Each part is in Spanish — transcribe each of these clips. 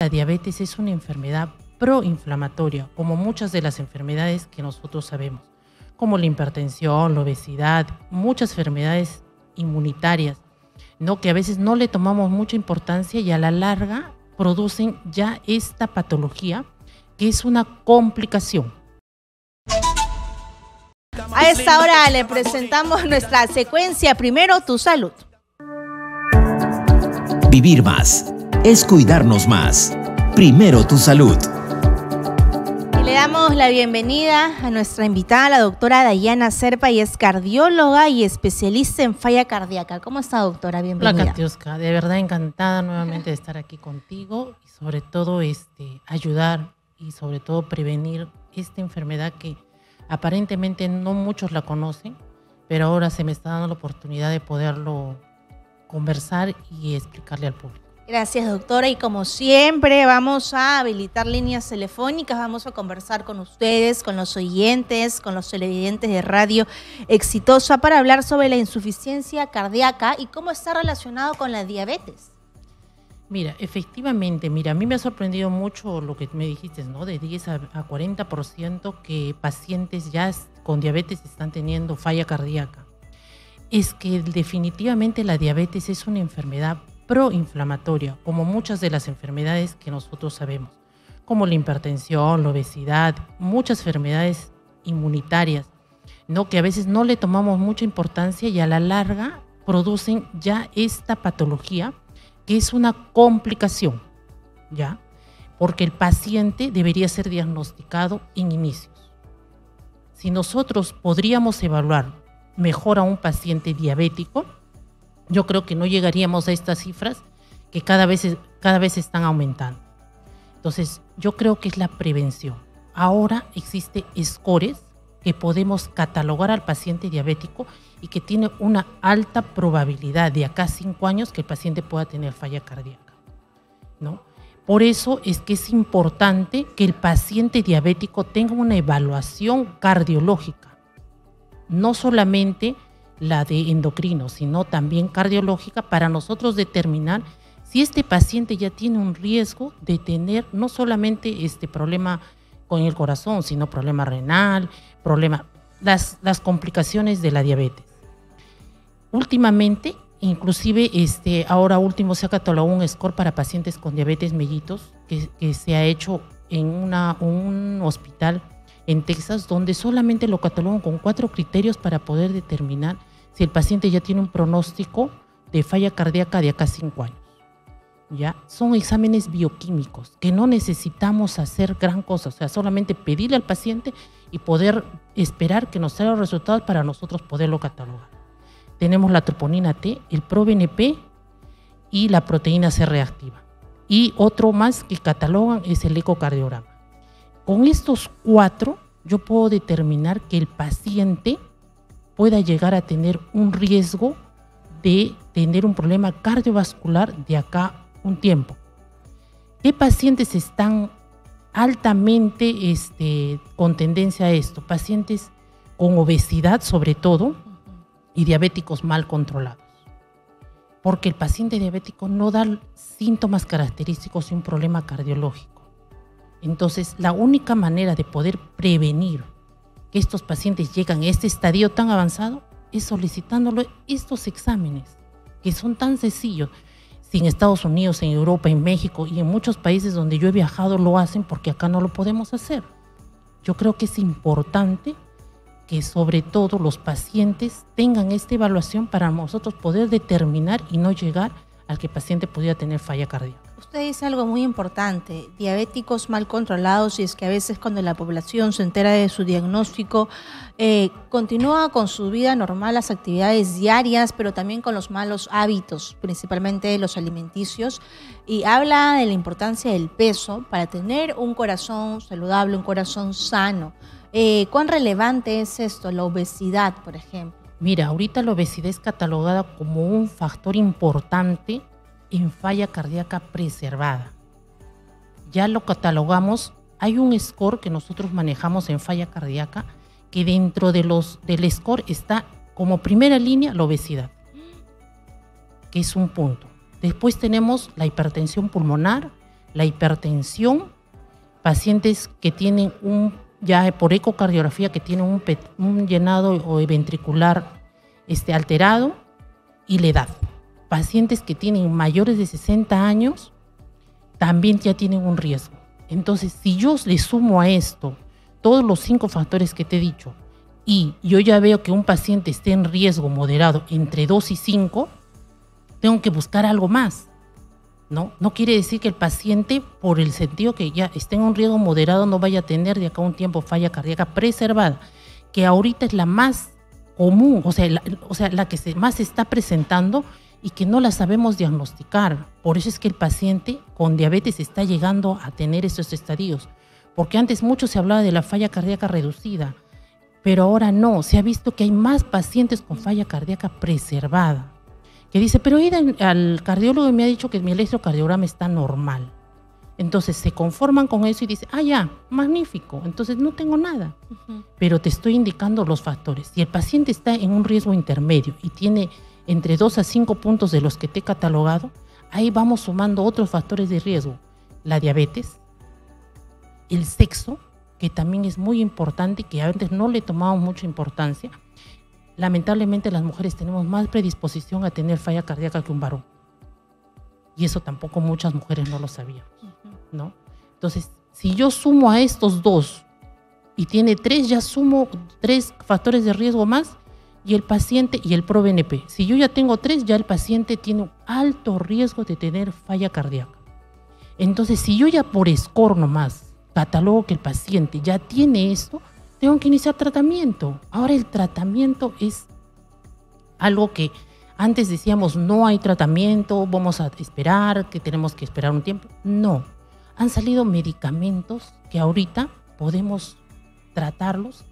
la diabetes es una enfermedad proinflamatoria, como muchas de las enfermedades que nosotros sabemos, como la hipertensión, la obesidad, muchas enfermedades inmunitarias, ¿no? Que a veces no le tomamos mucha importancia y a la larga producen ya esta patología que es una complicación. A esta hora le presentamos nuestra secuencia Primero tu salud. Vivir más es cuidarnos más. Primero tu salud. Y le damos la bienvenida a nuestra invitada, la doctora Dayana Serpa, y es cardióloga y especialista en falla cardíaca. ¿Cómo está, doctora? Bienvenida. Hola, Katiuska. De verdad encantada nuevamente de estar aquí contigo y sobre todo ayudar y sobre todo prevenir esta enfermedad que aparentemente no muchos la conocen, pero ahora se me está dando la oportunidad de poderlo conversar y explicarle al público. Gracias, doctora. Y como siempre, vamos a habilitar líneas telefónicas, vamos a conversar con ustedes, con los oyentes, con los televidentes de Radio Exitosa para hablar sobre la insuficiencia cardíaca y cómo está relacionado con la diabetes. Mira, efectivamente, a mí me ha sorprendido mucho lo que me dijiste, ¿no? De 10 a 40% que pacientes ya con diabetes están teniendo falla cardíaca. Es que definitivamente la diabetes es una enfermedad proinflamatoria, como muchas de las enfermedades que nosotros sabemos, como la hipertensión, la obesidad, muchas enfermedades inmunitarias, ¿no? Que a veces no le tomamos mucha importancia y a la larga producen ya esta patología que es una complicación, ¿ya? Porque el paciente debería ser diagnosticado en inicios. Si nosotros podríamos evaluar mejor a un paciente diabético, yo creo que no llegaríamos a estas cifras que cada vez están aumentando. Entonces, yo creo que es la prevención. Ahora existe scores que podemos catalogar al paciente diabético y que tiene una alta probabilidad de acá a 5 años que el paciente pueda tener falla cardíaca, ¿no? Por eso es que es importante que el paciente diabético tenga una evaluación cardiológica, no solamente la de endocrino, sino también cardiológica, para nosotros determinar si este paciente ya tiene un riesgo de tener no solamente este problema con el corazón, sino problema renal, las complicaciones de la diabetes. Últimamente, inclusive ahora último se ha catalogado un score para pacientes con diabetes mellitus que se ha hecho en un hospital en Texas, donde solamente lo catalogan con 4 criterios para poder determinar si el paciente ya tiene un pronóstico de falla cardíaca de acá a 5 años. ¿Ya? Son exámenes bioquímicos que no necesitamos hacer gran cosa, o sea, solamente pedirle al paciente y poder esperar que nos traiga los resultados para nosotros poderlo catalogar. Tenemos la troponina T, el ProBNP y la proteína C reactiva. Y otro más que catalogan es el ecocardiograma. Con estos 4 yo puedo determinar que el paciente pueda llegar a tener un riesgo de tener un problema cardiovascular de acá un tiempo. ¿Qué pacientes están altamente con tendencia a esto? Pacientes con obesidad sobre todo y diabéticos mal controlados. Porque el paciente diabético no da síntomas característicos de un problema cardiológico. Entonces, la única manera de poder prevenir que estos pacientes lleguen a este estadio tan avanzado es solicitándole estos exámenes, que son tan sencillos. Si en Estados Unidos, en Europa, en México y en muchos países donde yo he viajado lo hacen, porque acá no lo podemos hacer. Yo creo que es importante que sobre todo los pacientes tengan esta evaluación para nosotros poder determinar y no llegar al que el paciente pudiera tener falla cardíaca. Usted dice algo muy importante, diabéticos mal controlados, y es que a veces cuando la población se entera de su diagnóstico, continúa con su vida normal, las actividades diarias, pero también con los malos hábitos, principalmente los alimenticios, y habla de la importancia del peso para tener un corazón saludable, un corazón sano. ¿Cuán relevante es esto, la obesidad, por ejemplo? Mira, ahorita la obesidad es catalogada como un factor importante en falla cardíaca preservada. Ya lo catalogamos, hay un score que nosotros manejamos en falla cardíaca que dentro del score está como primera línea la obesidad, que es un punto. Después tenemos la hipertensión pulmonar, la hipertensión, pacientes que tienen ya por ecocardiografía que tienen un llenado ventricular alterado, y la edad. Pacientes que tienen mayores de 60 años también ya tienen un riesgo. Entonces, si yo le sumo a esto todos los 5 factores que te he dicho, y yo ya veo que un paciente esté en riesgo moderado entre 2 y 5, tengo que buscar algo más. No quiere decir que el paciente, por el sentido que ya esté en un riesgo moderado, no vaya a tener de acá a un tiempo falla cardíaca preservada, que ahorita es la más común, o sea, la que más se está presentando y que no la sabemos diagnosticar. Por eso es que el paciente con diabetes está llegando a tener esos estadios, porque antes mucho se hablaba de la falla cardíaca reducida, pero ahora no, se ha visto que hay más pacientes con falla cardíaca preservada, que dice, pero he ido al cardiólogo y me ha dicho que mi electrocardiograma está normal. Entonces se conforman con eso y dicen, ya, magnífico, entonces no tengo nada. Pero te estoy indicando los factores. Si el paciente está en un riesgo intermedio y tiene entre 2 a 5 puntos de los que te he catalogado, ahí vamos sumando otros factores de riesgo. La diabetes, el sexo, que también es muy importante y que antes no le tomamos mucha importancia. Lamentablemente las mujeres tenemos más predisposición a tener falla cardíaca que un varón. Y eso tampoco muchas mujeres no lo sabíamos, ¿no? Entonces, si yo sumo a estos 2 y tiene 3, ya sumo 3 factores de riesgo más, y el paciente y el ProBNP. Si yo ya tengo 3, ya el paciente tiene un alto riesgo de tener falla cardíaca. Entonces, si yo ya por score nomás catalogo que el paciente ya tiene esto, tengo que iniciar tratamiento. Ahora el tratamiento es algo que antes decíamos, no hay tratamiento, vamos a esperar, que tenemos que esperar un tiempo. No, han salido medicamentos que ahorita podemos tratarlos,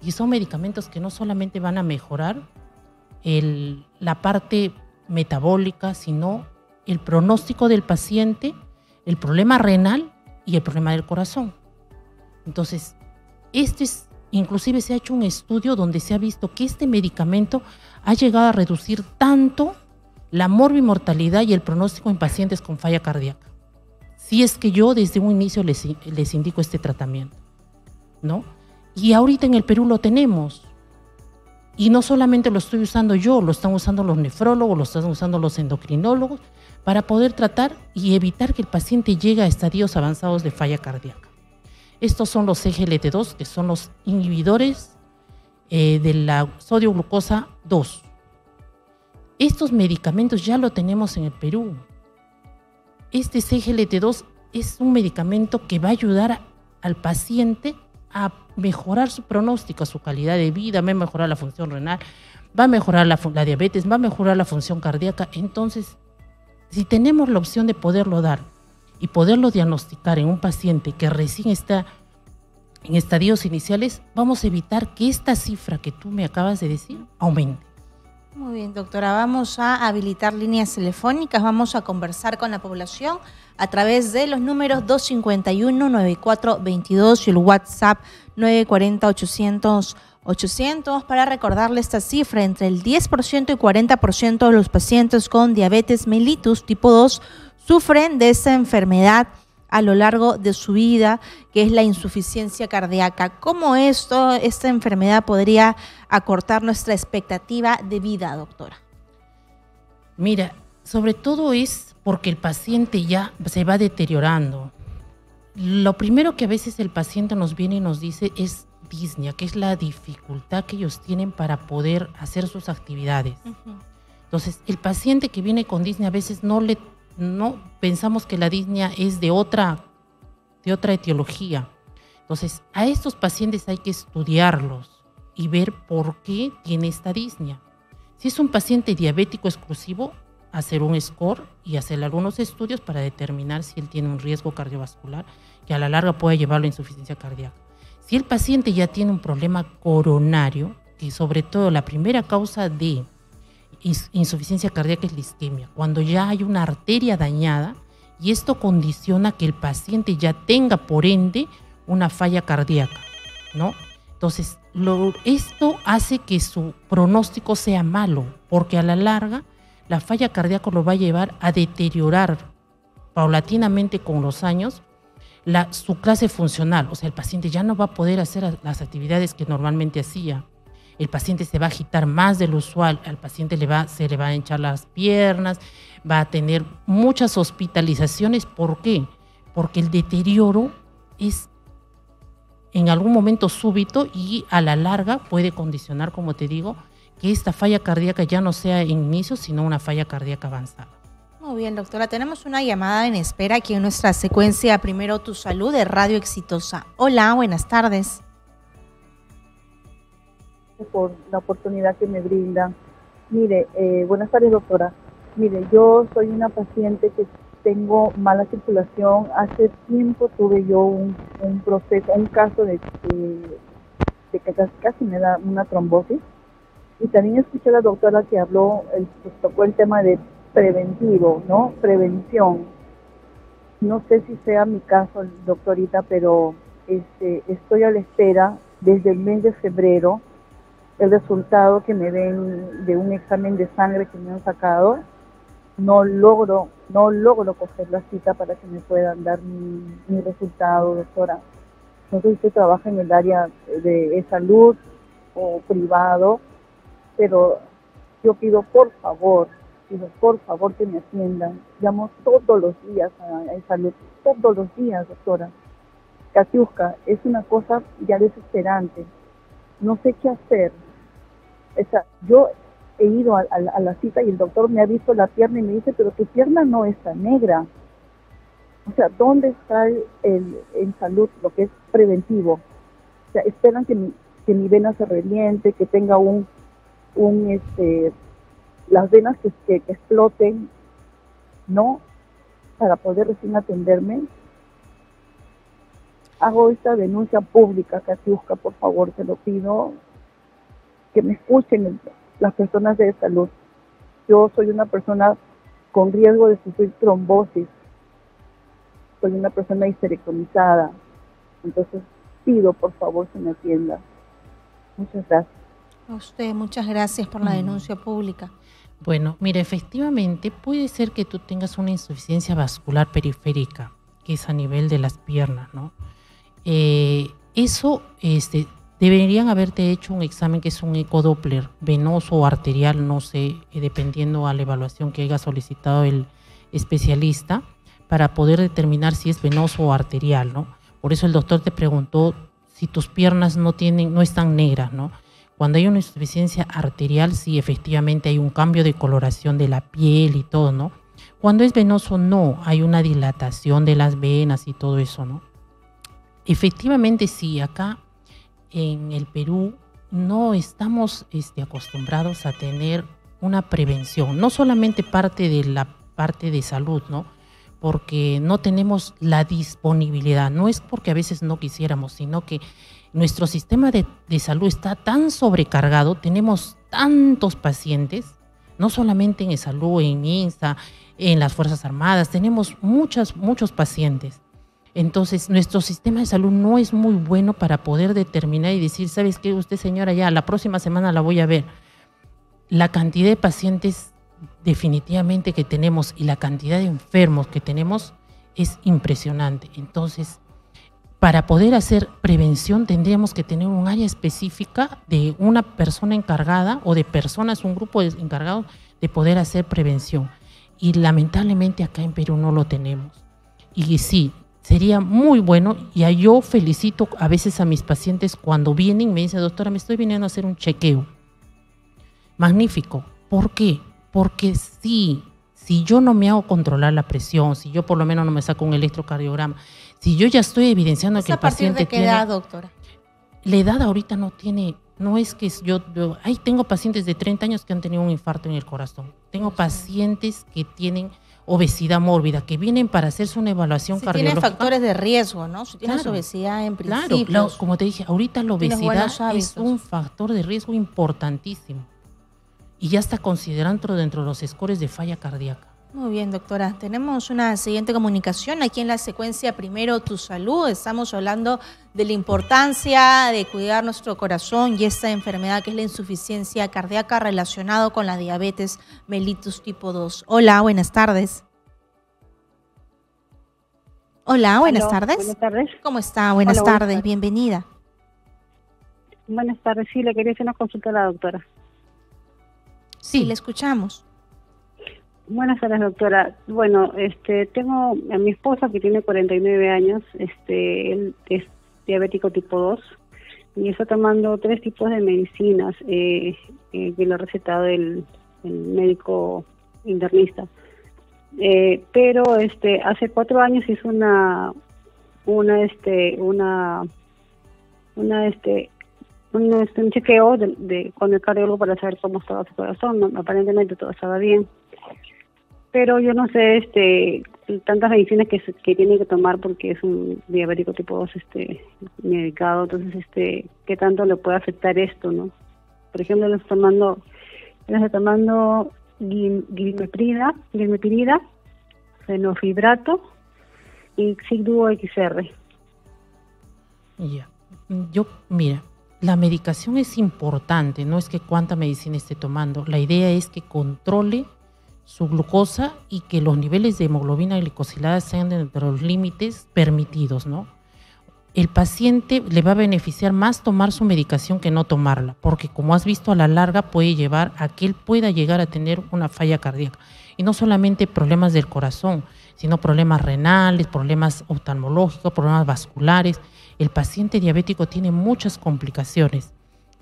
y son medicamentos que no solamente van a mejorar la parte metabólica, sino el pronóstico del paciente, el problema renal y el problema del corazón. Entonces, inclusive se ha hecho un estudio donde se ha visto que este medicamento ha llegado a reducir tanto la morbimortalidad y el pronóstico en pacientes con falla cardíaca. Si es que yo desde un inicio les indico este tratamiento, ¿no? Y ahorita en el Perú lo tenemos. Y no solamente lo estoy usando yo, lo están usando los nefrólogos, lo están usando los endocrinólogos para poder tratar y evitar que el paciente llegue a estadios avanzados de falla cardíaca. Estos son los SGLT2, que son los inhibidores de la sodio glucosa 2. Estos medicamentos ya lo tenemos en el Perú. Este SGLT2 es un medicamento que va a ayudar al paciente a mejorar su pronóstico, su calidad de vida, va a mejorar la función renal, va a mejorar la diabetes, va a mejorar la función cardíaca. Entonces, si tenemos la opción de poderlo dar y poderlo diagnosticar en un paciente que recién está en estadios iniciales, vamos a evitar que esta cifra que tú me acabas de decir aumente. Muy bien, doctora. Vamos a habilitar líneas telefónicas, vamos a conversar con la población a través de los números 251-9422 y el WhatsApp 940-800-800 para recordarle esta cifra. Entre el 10% y 40% de los pacientes con diabetes mellitus tipo 2 sufren de esta enfermedad a lo largo de su vida, que es la insuficiencia cardíaca. ¿Cómo esta enfermedad podría acortar nuestra expectativa de vida, doctora? Mira, sobre todo es porque el paciente ya se va deteriorando. Lo primero que a veces el paciente nos viene y nos dice es disnea, que es la dificultad que ellos tienen para poder hacer sus actividades. Entonces, el paciente que viene con disnea a veces no pensamos que la disnea es de otra etiología. Entonces, a estos pacientes hay que estudiarlos y ver por qué tiene esta disnea. Si es un paciente diabético exclusivo, hacer un score y hacer algunos estudios para determinar si él tiene un riesgo cardiovascular que a la larga puede llevarlo a insuficiencia cardíaca. Si el paciente ya tiene un problema coronario, que sobre todo la primera causa de insuficiencia cardíaca es la isquemia, cuando ya hay una arteria dañada, y esto condiciona que el paciente ya tenga por ende una falla cardíaca, ¿no? Entonces, esto hace que su pronóstico sea malo, porque a la larga la falla cardíaca lo va a llevar a deteriorar paulatinamente con los años su clase funcional, o sea, el paciente ya no va a poder hacer las actividades que normalmente hacía. El paciente se va a agitar más de lo usual, al paciente se le va a hinchar las piernas, va a tener muchas hospitalizaciones. ¿Por qué? Porque el deterioro es en algún momento súbito y a la larga puede condicionar, como te digo, que esta falla cardíaca ya no sea en inicio, sino una falla cardíaca avanzada. Muy bien, doctora. Tenemos una llamada en espera aquí en nuestra secuencia Primero Tu Salud de Radio Exitosa. Hola, buenas tardes. Por la oportunidad que me brindan. Mire, buenas tardes, doctora. Mire, yo soy una paciente que tengo mala circulación. Hace tiempo tuve yo un caso de que casi me da una trombosis. Y también escuché a la doctora que habló, pues, tocó el tema de preventivo, ¿no? Prevención. No sé si sea mi caso, doctorita, pero estoy a la espera desde el mes de febrero el resultado que me den de un examen de sangre que me han sacado. No logro coger la cita para que me puedan dar mi resultado, doctora. No sé si usted trabaja en el área de salud o privado, pero yo pido por favor que me atiendan. Llamo todos los días a salud, todos los días, doctora. Katiuska, es una cosa ya desesperante. No sé qué hacer. O sea, yo he ido a la cita y el doctor me ha visto la pierna y me dice, pero tu pierna no está negra. O sea, ¿dónde está en salud lo que es preventivo? O sea, esperan que mi vena se reviente, que tenga las venas que exploten, ¿no? Para poder recién atenderme. Hago esta denuncia pública, Katiuska, por favor, te lo pido, que me escuchen las personas de salud. Yo soy una persona con riesgo de sufrir trombosis, soy una persona histerectomizada, entonces pido por favor que me atienda. Muchas gracias. A usted, muchas gracias por la denuncia pública. Bueno, mira, efectivamente puede ser que tú tengas una insuficiencia vascular periférica, que es a nivel de las piernas, ¿no? Eso deberían haberte hecho un examen que es un ecodoppler venoso o arterial, no sé, dependiendo a la evaluación que haya solicitado el especialista, para poder determinar si es venoso o arterial, ¿no? Por eso el doctor te preguntó si tus piernas no están negras, ¿no? Cuando hay una insuficiencia arterial, sí, efectivamente hay un cambio de coloración de la piel y todo, ¿no? Cuando es venoso, no, hay una dilatación de las venas y todo eso, ¿no? Efectivamente, sí, acá en el Perú no estamos acostumbrados a tener una prevención, no solamente parte de la parte de salud, ¿no? Porque no tenemos la disponibilidad, no es porque a veces no quisiéramos, sino que nuestro sistema de salud está tan sobrecargado, tenemos tantos pacientes, no solamente en salud, en MINSA, en las Fuerzas Armadas, tenemos muchos pacientes. Entonces, nuestro sistema de salud no es muy bueno para poder determinar y decir, ¿sabes qué? Usted, señora, ya la próxima semana la voy a ver. La cantidad de pacientes definitivamente que tenemos y la cantidad de enfermos que tenemos es impresionante. Entonces, para poder hacer prevención tendríamos que tener un área específica de una persona encargada o de personas, un grupo de encargados de poder hacer prevención. Y lamentablemente acá en Perú no lo tenemos. Y sí, sería muy bueno, y yo felicito a veces a mis pacientes cuando vienen y me dicen, doctora, me estoy viniendo a hacer un chequeo. Magnífico. ¿Por qué? Porque si yo no me hago controlar la presión, si yo por lo menos no me saco un electrocardiograma, si yo ya estoy evidenciando que el paciente tiene... ¿A partir de qué edad, doctora? La edad ahorita no es que tengo pacientes de 30 años que han tenido un infarto en el corazón. Tengo pacientes que tienen obesidad mórbida, que vienen para hacerse una evaluación cardiológica. Tienen factores de riesgo, ¿no? Si tienes obesidad en principio. Claro, como te dije, ahorita la obesidad es un factor de riesgo importantísimo. Y ya está considerando dentro de los scores de falla cardíaca. Muy bien, doctora. Tenemos una siguiente comunicación aquí en la secuencia Primero Tu Salud. Estamos hablando de la importancia de cuidar nuestro corazón y esta enfermedad que es la insuficiencia cardíaca relacionada con la diabetes mellitus tipo 2. Hola, buenas tardes. Hola, buenas Aló, tardes. Buenas tardes. ¿Cómo está? Buenas Hola, buenas tardes, tardes. bienvenida. Buenas tardes. Sí, le quería hacer una consulta a la doctora. Sí, le escuchamos. Buenas tardes, doctora. Bueno, tengo a mi esposa que tiene 49 años. Él es diabético tipo 2 y está tomando 3 tipos de medicinas que le ha recetado el médico internista. Pero hace 4 años hizo un chequeo con el cardiólogo para saber cómo estaba su corazón. No, aparentemente todo estaba bien, pero yo no sé tantas medicinas que tiene que tomar porque es un diabético tipo 2 medicado. Entonces qué tanto le puede afectar esto, ¿no? Por ejemplo, él está tomando glimepirida, fenofibrato y Zigduo XR. Ya. Mira, la medicación es importante, no es que cuánta medicina esté tomando. La idea es que controle su glucosa y que los niveles de hemoglobina glicosilada sean dentro de los límites permitidos, ¿no? El paciente le va a beneficiar más tomar su medicación que no tomarla, porque como has visto, a la larga puede llevar a que él pueda llegar a tener una falla cardíaca. Y no solamente problemas del corazón, sino problemas renales, problemas oftalmológicos, problemas vasculares. El paciente diabético tiene muchas complicaciones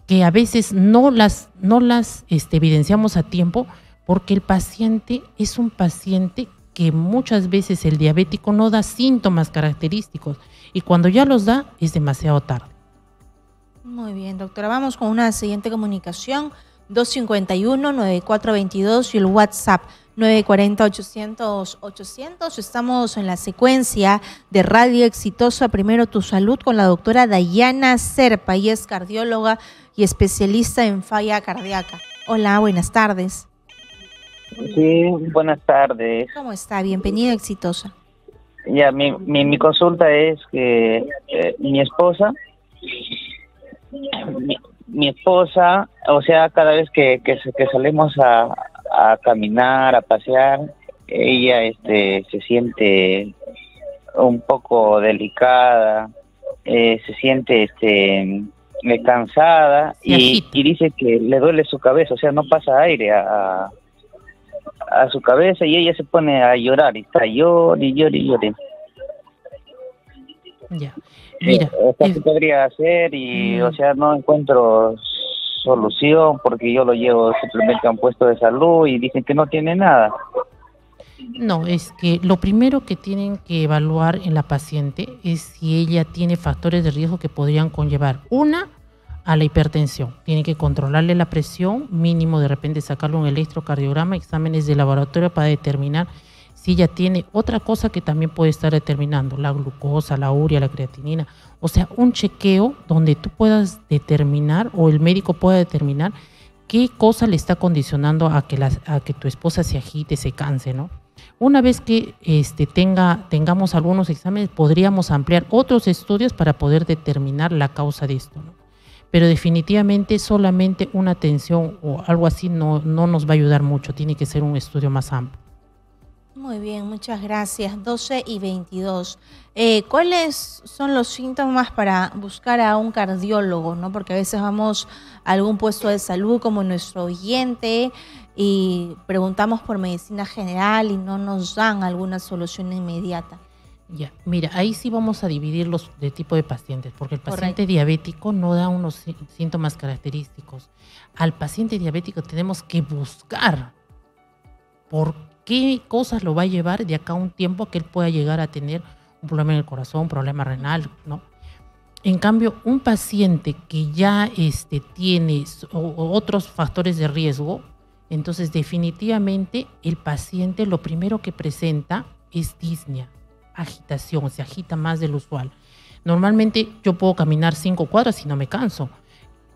que a veces no las evidenciamos a tiempo, porque el paciente es un paciente que muchas veces el diabético no da síntomas característicos y cuando ya los da es demasiado tarde. Muy bien, doctora. Vamos con una siguiente comunicación. 251-9422 y el WhatsApp 940-800-800. Estamos en la secuencia de Radio Exitosa Primero Tu Salud con la doctora Dayana Serpa. Ella es cardióloga y especialista en falla cardíaca. Hola, buenas tardes. Sí, buenas tardes. ¿Cómo está? Bienvenida a Exitosa. Ya, mi consulta es que mi esposa, o sea, cada vez que salimos a caminar, a pasear, ella se siente un poco delicada, se siente cansada y dice que le duele su cabeza, o sea, no pasa aire a su cabeza y ella se pone a llorar y está llore. Ya. Mira, o sea, ¿qué podría hacer? Y o sea, no encuentro solución porque yo lo llevo simplemente a un puesto de salud y dicen que no tiene nada. No, es que lo primero que tienen que evaluar en la paciente es si ella tiene factores de riesgo que podrían conllevar a la hipertensión. Tienen que controlarle la presión, mínimo de repente sacarle un electrocardiograma, exámenes de laboratorio para determinar si ella tiene otra cosa que también puede estar determinando, la glucosa, la urea, la creatinina. O sea, un chequeo donde tú puedas determinar o el médico pueda determinar qué cosa le está condicionando a que tu esposa se agite, se canse, ¿no? Una vez que tengamos algunos exámenes, podríamos ampliar otros estudios para poder determinar la causa de esto, ¿no? Pero definitivamente solamente una atención o algo así no nos va a ayudar mucho, tiene que ser un estudio más amplio. Muy bien, muchas gracias. 12:22. ¿Cuáles son los síntomas para buscar a un cardiólogo, ¿no? Porque a veces vamos a algún puesto de salud como nuestro oyente y preguntamos por medicina general y no nos dan alguna solución inmediata. Ya, mira, ahí sí vamos a dividirlos de tipo de pacientes, porque el paciente diabético no da unos síntomas característicos. Al paciente diabético tenemos que buscar por qué cosas lo va a llevar de acá a un tiempo a que él pueda llegar a tener un problema en el corazón, un problema renal, ¿no? En cambio, un paciente que ya tiene otros factores de riesgo, entonces definitivamente el paciente lo primero que presenta es disnea, agitación, se agita más del usual. Normalmente yo puedo caminar 5 cuadras y no me canso.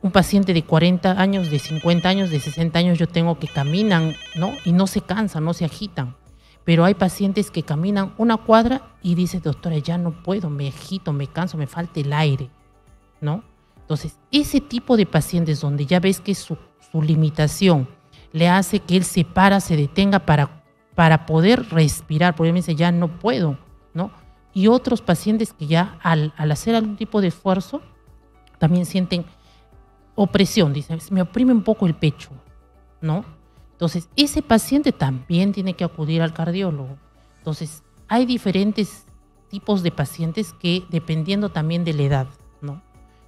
Un paciente de 40 años, de 50 años, de 60 años, yo tengo que caminan, ¿no? Y no se cansan, no se agitan. Pero hay pacientes que caminan 1 cuadra y dicen, doctora, ya no puedo, me agito, me canso, me falta el aire, ¿no? Entonces, ese tipo de pacientes donde ya ves que su limitación le hace que él se detenga para poder respirar, porque él me dice, ya no puedo, ¿no? y otros pacientes que ya al hacer algún tipo de esfuerzo también sienten opresión, dicen, me oprime un poco el pecho, ¿no? Entonces, ese paciente también tiene que acudir al cardiólogo. Entonces, hay diferentes tipos de pacientes que dependiendo también de la edad, ¿no?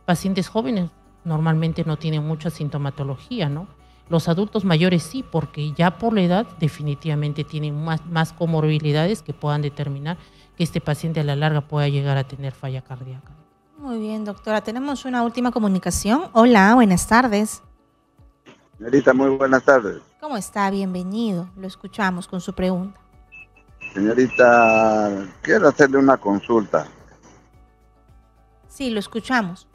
Pacientes jóvenes normalmente no tienen mucha sintomatología, ¿no? Los adultos mayores sí, porque ya por la edad definitivamente tienen más comorbilidades que puedan determinar que este paciente a la larga pueda llegar a tener falla cardíaca. Muy bien, doctora. Tenemos una última comunicación. Hola, buenas tardes. Señorita, muy buenas tardes. ¿Cómo está? Bienvenido. Lo escuchamos con su pregunta. Señorita, quiero hacerle una consulta. Sí, lo escuchamos.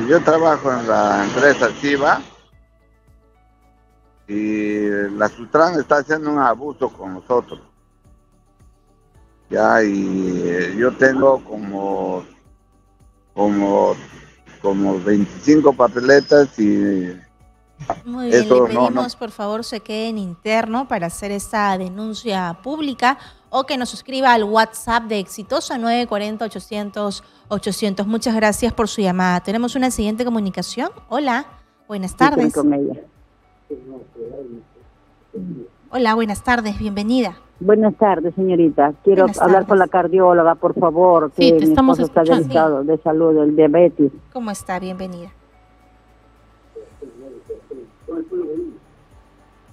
Yo trabajo en la empresa Chiva y la Sutran está haciendo un abuso con nosotros. Ya, y yo tengo como 25 papeletas y muy bien, eso le pedimos por favor se quede en interno para hacer esta denuncia pública o que nos escriba al WhatsApp de Exitosa 940-800-800. Muchas gracias por su llamada. Tenemos una siguiente comunicación. Hola, buenas tardes. Con ella. Hola, buenas tardes, bienvenida. Buenas tardes, señorita. Quiero Buenas hablar tardes. con la cardióloga, por favor, Sí, que te mi estamos esposo está escuchando. delicado de salud, el diabetes. ¿Cómo está? Bienvenida.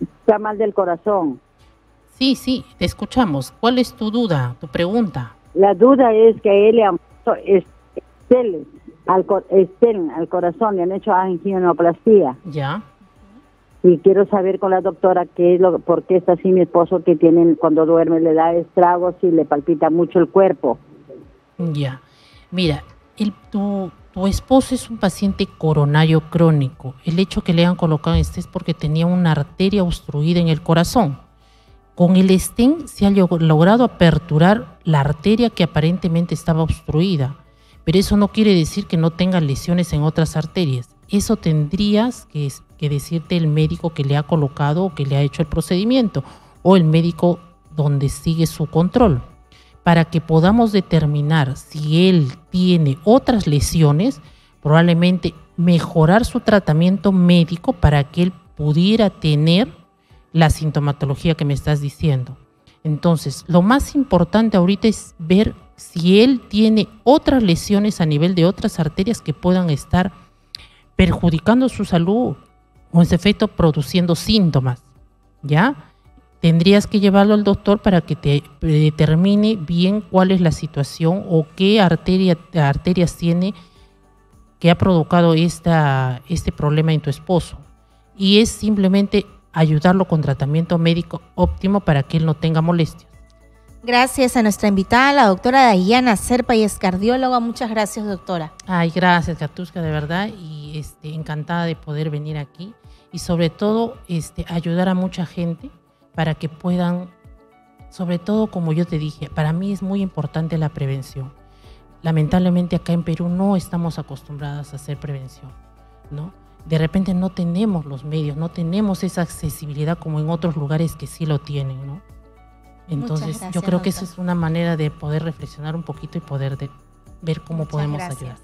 Está mal del corazón. Sí, sí, te escuchamos. ¿Cuál es tu duda, tu pregunta? La duda es que a él le han puesto stent al corazón, le han hecho angioplastía. Ya. Y quiero saber con la doctora por qué está así mi esposo, que cuando duerme le da estragos y le palpita mucho el cuerpo. Ya. Mira, tu esposo es un paciente coronario crónico. El hecho que le hayan colocado este es porque tenía una arteria obstruida en el corazón. Con el stent se ha logrado aperturar la arteria que aparentemente estaba obstruida, pero eso no quiere decir que no tenga lesiones en otras arterias. Eso tendrías que decirte el médico que le ha colocado o que le ha hecho el procedimiento, o el médico donde sigue su control, para que podamos determinar si él tiene otras lesiones, probablemente mejorar su tratamiento médico para que él pudiera tener la sintomatología que me estás diciendo. Entonces, lo más importante ahorita es ver si él tiene otras lesiones a nivel de otras arterias que puedan estar perjudicando su salud o en su efecto produciendo síntomas, ¿ya? Tendrías que llevarlo al doctor para que te determine bien cuál es la situación o qué arterias tiene que ha provocado este problema en tu esposo. Y es simplemente ayudarlo con tratamiento médico óptimo para que él no tenga molestias. Gracias a nuestra invitada, la doctora Dayana Serpa, y es cardióloga. Muchas gracias, doctora. Ay, gracias, Katuska, de verdad, y encantada de poder venir aquí y sobre todo ayudar a mucha gente para que puedan, sobre todo como yo te dije, para mí es muy importante la prevención. Lamentablemente acá en Perú no estamos acostumbradas a hacer prevención, ¿no? De repente no tenemos los medios, no tenemos esa accesibilidad como en otros lugares que sí lo tienen, ¿no? Entonces gracias, yo creo que esa doctora. es una manera de poder reflexionar un poquito y poder ver cómo Muchas podemos gracias. ayudar.